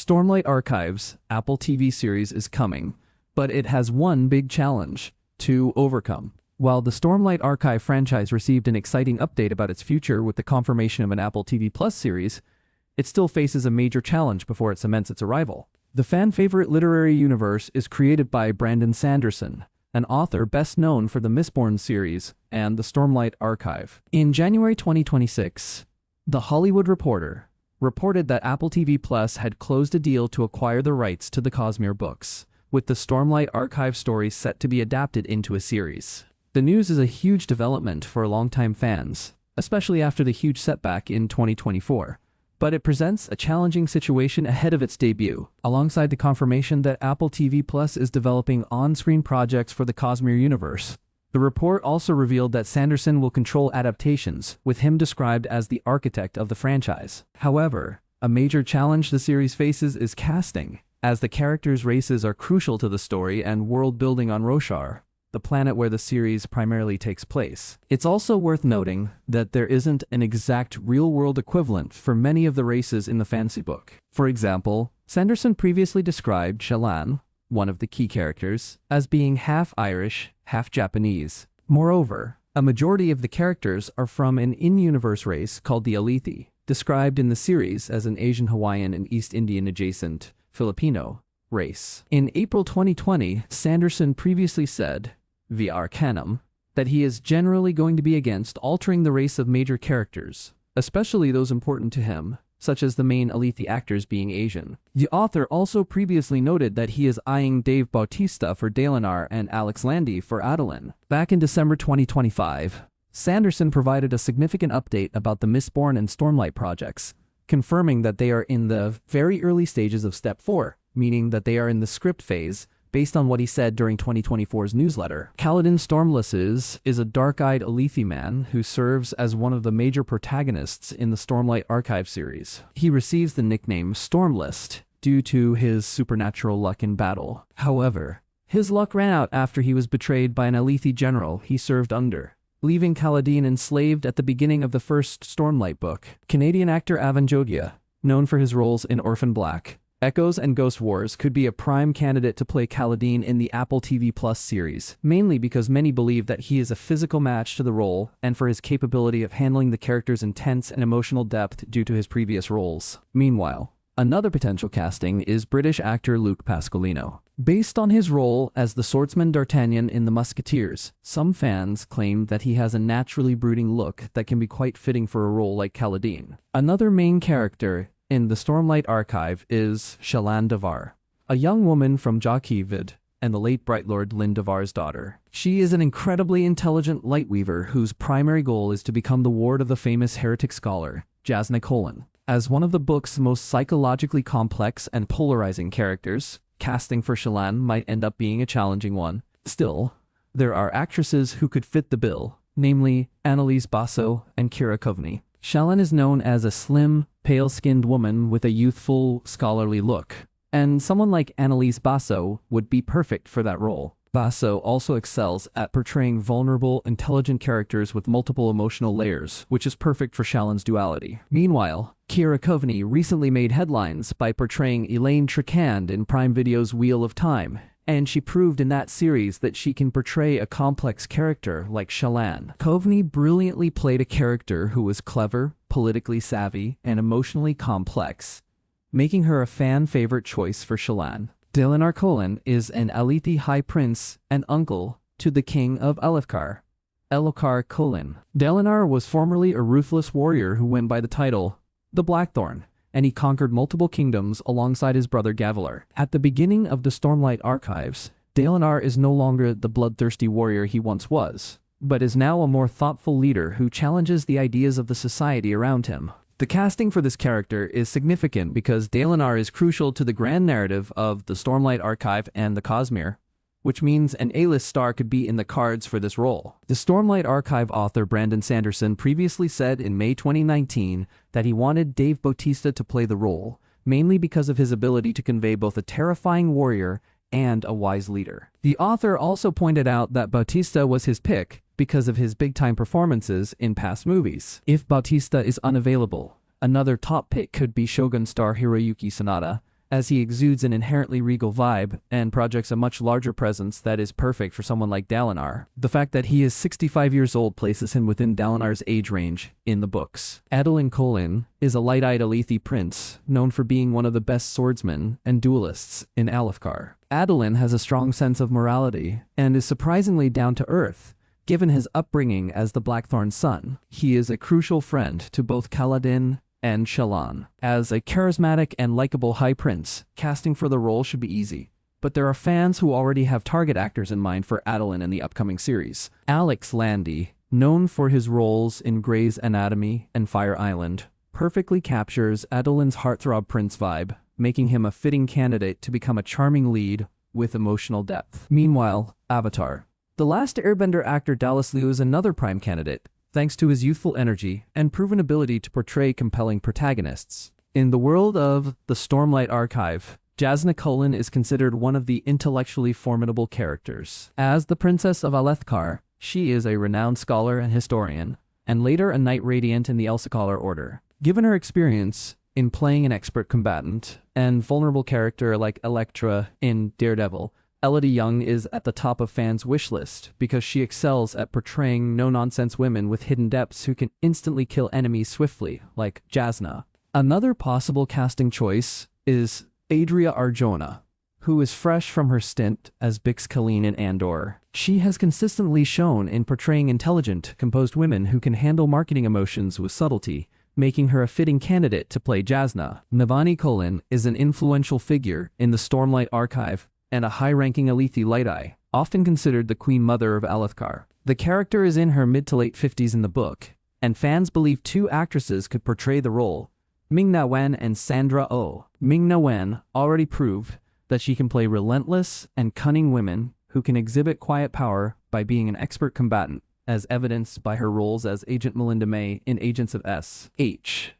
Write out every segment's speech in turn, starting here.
Stormlight Archive's Apple TV series is coming, but it has one big challenge to overcome. While the Stormlight Archive franchise received an exciting update about its future with the confirmation of an Apple TV Plus series, it still faces a major challenge before it cements its arrival. The fan-favorite literary universe is created by Brandon Sanderson, an author best known for the Mistborn series and the Stormlight Archive. In January 2026, The Hollywood Reporter reported that Apple TV Plus had closed a deal to acquire the rights to the Cosmere books, with the Stormlight Archive stories set to be adapted into a series. The news is a huge development for longtime fans, especially after the huge setback in 2024. But it presents a challenging situation ahead of its debut, alongside the confirmation that Apple TV Plus is developing on-screen projects for the Cosmere universe. The report also revealed that Sanderson will control adaptations, with him described as the architect of the franchise. However, a major challenge the series faces is casting, as the characters' races are crucial to the story and world-building on Roshar, the planet where the series primarily takes place. It's also worth noting that there isn't an exact real-world equivalent for many of the races in the fantasy book. For example, Sanderson previously described Shallan, one of the key characters, as being half Irish, half Japanese. Moreover, a majority of the characters are from an in-universe race called the Alethi, described in the series as an Asian Hawaiian and East Indian adjacent Filipino race. In April 2020, Sanderson previously said, via Arcanum, that he is generally going to be against altering the race of major characters, especially those important to him, such as the main Alethi actors being Asian. The author also previously noted that he is eyeing Dave Bautista for Dalinar and Alex Landy for Adolin. Back in December 2025, Sanderson provided a significant update about the Mistborn and Stormlight projects, confirming that they are in the very early stages of Step 4, meaning that they are in the script phase, based on what he said during 2024's newsletter. Kaladin Stormless is a dark-eyed Alethi man who serves as one of the major protagonists in the Stormlight Archive series. He receives the nickname Stormless due to his supernatural luck in battle. However, his luck ran out after he was betrayed by an Alethi general he served under, leaving Kaladin enslaved at the beginning of the first Stormlight book. Canadian actor Avan Jogia, known for his roles in Orphan Black, Echoes and Ghost Wars, could be a prime candidate to play Kaladin in the Apple TV Plus series, mainly because many believe that he is a physical match to the role and for his capability of handling the character's intense and emotional depth due to his previous roles. Meanwhile, another potential casting is British actor Luke Pasqualino. Based on his role as the swordsman D'Artagnan in The Musketeers, some fans claim that he has a naturally brooding look that can be quite fitting for a role like Kaladin. Another main character in the Stormlight Archive is Shallan Davar, a young woman from Jochivid and the late Bright Lord Lynn Davar's daughter. She is an incredibly intelligent lightweaver whose primary goal is to become the ward of the famous heretic scholar, Jasna Kholin. As one of the book's most psychologically complex and polarizing characters, casting for Shallan might end up being a challenging one. Still, there are actresses who could fit the bill, namely Annalise Basso and Kira Coveney. Shallan is known as a slim, pale-skinned woman with a youthful, scholarly look, and someone like Annalise Basso would be perfect for that role. Basso also excels at portraying vulnerable, intelligent characters with multiple emotional layers, which is perfect for Shallan's duality. Meanwhile, Kira Coveney recently made headlines by portraying Elaine Tricand in Prime Video's Wheel of Time, and she proved in that series that she can portray a complex character like Shallan. Coveney brilliantly played a character who was clever, politically savvy, and emotionally complex, making her a fan-favorite choice for Shallan. Dalinar Kholin is an Alethi High Prince and uncle to the King of Elhokar, Elhokar Kholin. Dalinar was formerly a ruthless warrior who went by the title the Blackthorn, and he conquered multiple kingdoms alongside his brother Gavilar. At the beginning of the Stormlight Archives, Dalinar is no longer the bloodthirsty warrior he once was, but is now a more thoughtful leader who challenges the ideas of the society around him. The casting for this character is significant because Dalinar is crucial to the grand narrative of the Stormlight Archive and the Cosmere, which means an A-list star could be in the cards for this role. The Stormlight Archive author Brandon Sanderson previously said in May 2019 that he wanted Dave Bautista to play the role, mainly because of his ability to convey both a terrifying warrior and a wise leader. The author also pointed out that Bautista was his pick because of his big-time performances in past movies. If Bautista is unavailable, another top pick could be Shogun star Hiroyuki Sanada, as he exudes an inherently regal vibe and projects a much larger presence that is perfect for someone like Dalinar. The fact that he is 65 years old places him within Dalinar's age range in the books. Adolin Kholin is a light-eyed Alethi prince, known for being one of the best swordsmen and duelists in Alethkar. Adolin has a strong sense of morality and is surprisingly down-to-earth, given his upbringing as the Blackthorn's son. He is a crucial friend to both Kaladin and Shallan. As a charismatic and likable High Prince, casting for the role should be easy. But there are fans who already have target actors in mind for Adolin in the upcoming series. Alex Landy, known for his roles in Grey's Anatomy and Fire Island, perfectly captures Adolin's heartthrob prince vibe, making him a fitting candidate to become a charming lead with emotional depth. Meanwhile, Avatar. The Last Airbender actor Dallas Liu is another prime candidate, thanks to his youthful energy and proven ability to portray compelling protagonists. In the world of the Stormlight Archive, Jasna Kholin is considered one of the intellectually formidable characters. As the Princess of Alethkar, she is a renowned scholar and historian, and later a Knight Radiant in the Elsecaller Order. Given her experience in playing an expert combatant and vulnerable character like Elektra in Daredevil, Elodie Young is at the top of fans' wish list because she excels at portraying no-nonsense women with hidden depths who can instantly kill enemies swiftly, like Jasna. Another possible casting choice is Adria Arjona, who is fresh from her stint as Bix Kalin in Andor. She has consistently shown in portraying intelligent, composed women who can handle marketing emotions with subtlety, making her a fitting candidate to play Jasna. Navani Kholin is an influential figure in the Stormlight Archive and a high-ranking Alethi Light-Eye, often considered the Queen Mother of Alethkar. The character is in her mid to late 50s in the book, and fans believe two actresses could portray the role, Ming-Na Wen and Sandra Oh. Ming-Na Wen already proved that she can play relentless and cunning women who can exhibit quiet power by being an expert combatant, as evidenced by her roles as Agent Melinda May in Agents of S.H.I.E.L.D.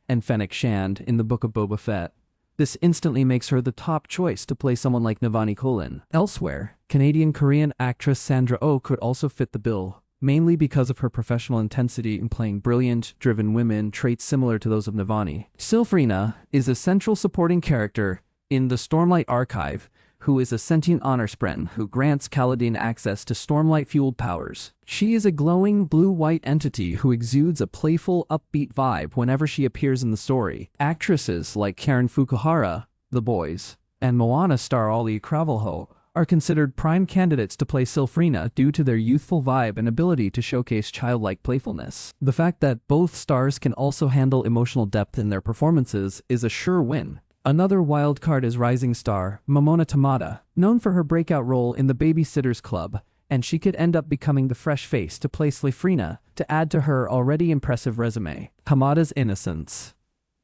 and Fennec Shand in the Book of Boba Fett. This instantly makes her the top choice to play someone like Navani Kholin. Elsewhere, Canadian-Korean actress Sandra Oh could also fit the bill, mainly because of her professional intensity in playing brilliant, driven women, traits similar to those of Navani. Sylphrina is a central supporting character in the Stormlight Archive, who is a sentient honor spren who grants Kaladin access to Stormlight-fueled powers. She is a glowing blue-white entity who exudes a playful, upbeat vibe whenever she appears in the story. Actresses like Karen Fukuhara, The Boys, and Moana star Ollie Cravalho are considered prime candidates to play Sylphrina due to their youthful vibe and ability to showcase childlike playfulness. The fact that both stars can also handle emotional depth in their performances is a sure win. Another wild card is rising star Momona Tamada, known for her breakout role in The Babysitters Club, and she could end up becoming the fresh face to play Sylphrina to add to her already impressive resume. Tamada's innocence,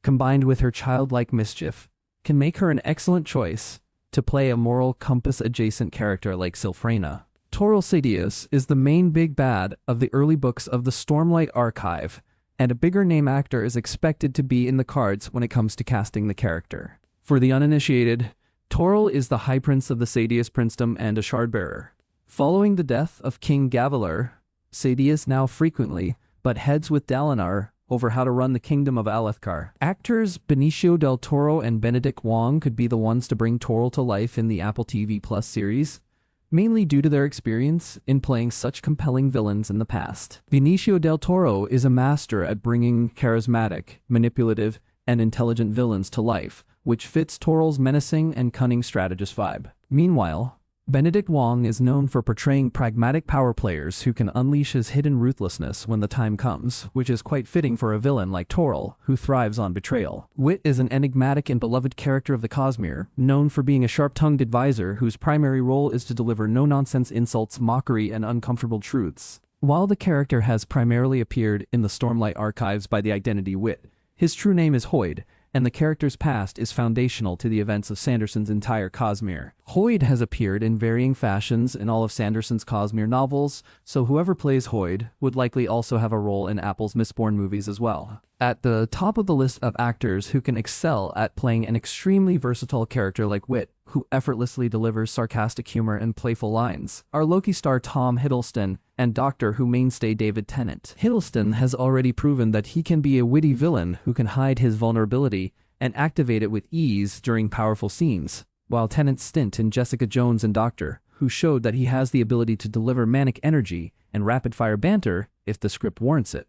combined with her childlike mischief, can make her an excellent choice to play a moral compass-adjacent character like Sylphrina. Toril Sadius is the main big bad of the early books of the Stormlight Archive, and a bigger name actor is expected to be in the cards when it comes to casting the character. For the uninitiated, Toril is the High Prince of the Sadius Princedom and a Shardbearer. Following the death of King Gavilar, Sadius now frequently but heads with Dalinar over how to run the Kingdom of Alethkar. Actors Benicio del Toro and Benedict Wong could be the ones to bring Toril to life in the Apple TV Plus series, mainly due to their experience in playing such compelling villains in the past. Benicio del Toro is a master at bringing charismatic, manipulative, and intelligent villains to life, which fits Toril's menacing and cunning strategist vibe. Meanwhile, Benedict Wong is known for portraying pragmatic power players who can unleash his hidden ruthlessness when the time comes, which is quite fitting for a villain like Toril, who thrives on betrayal. Wit is an enigmatic and beloved character of the Cosmere, known for being a sharp-tongued advisor whose primary role is to deliver no-nonsense insults, mockery, and uncomfortable truths. While the character has primarily appeared in the Stormlight Archives by the identity Wit, his true name is Hoyd, and the character's past is foundational to the events of Sanderson's entire Cosmere. Hoyd has appeared in varying fashions in all of Sanderson's Cosmere novels, so whoever plays Hoyd would likely also have a role in Apple's Mistborn movies as well. At the top of the list of actors who can excel at playing an extremely versatile character like Wit, who effortlessly delivers sarcastic humor and playful lines, are Loki star Tom Hiddleston and Doctor Who mainstay David Tennant. Hiddleston has already proven that he can be a witty villain who can hide his vulnerability and activate it with ease during powerful scenes, while Tennant's stint in Jessica Jones and Dr. Who showed that he has the ability to deliver manic energy and rapid-fire banter if the script warrants it.